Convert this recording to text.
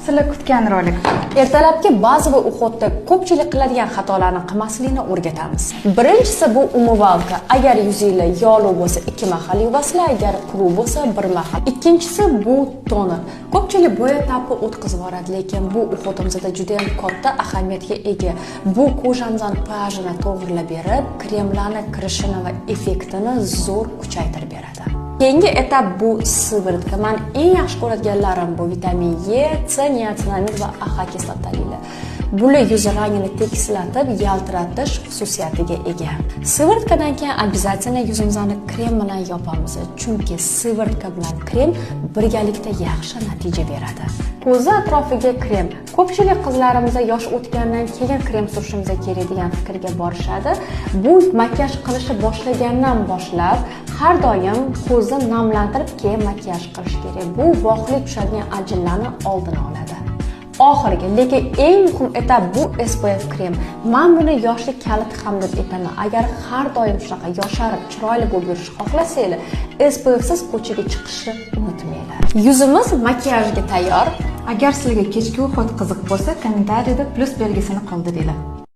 Sizlar kutgan rolik. Ertalabki baza va uxotda ko'pchilik qiladigan xatolarni qilmaslikni o'rgatamiz. Birinchisi bu umuvvalka. Agar yuzinglar yog'li bo'lsa, 2 mahal yuvasizlar, agar quruq bo'lsa, 1 mahal. Ikkinchisi bu toner. Ko'pchilik bo'ya tapni o'tkazib yuboradi, lekin bu uxotimizda juda ham katta ahamiyatga ega. Bu ko'zamizning pH'ini to'g'rilab berib, kremlarning kirishini va effektini zo'r kuchaytirib beradi. Keyingi etap bu siviritka. Men eng yaxshi ko'radiganlarim bu vitamin E, C, niacinamid va AHA kislotalar. Bular yuz rangini tekislatib, yaltiratish xususiyatiga ega. Sivirtkadan keyin обязательно yuzimizni krem bilan yopamiz, chunki sivirtka bilan krem birgalikda yaxshi natija beradi. Ko'z atrofiga krem. Ko'pchilik qizlarimiz yosh o'tgandan keyin krem surishimiz kerak degan fikrga borishadi. Bu makiyaj qilishni boshlagandan boshlab har doim ko'zni namlantirib keyin makiyaj qilish kerak. Bu voqli tushadigan ajinlarni oldini oladi. Oxirgi, lekin eng muhim etap bu SPF krem. Men buni yoshlik kaliti ham deb aytaman. Agar har doim shunaqa yosharib, chiroyli bo'lib yurishni xohlasanglar, SPF siz ko'chaga chiqishni unutmanglar. Yuzimiz makiyajga tayyor. Agar sizlarga kechki uxot qiziq bo'lsa, kommentariyada plus belgisini qoldiringlar.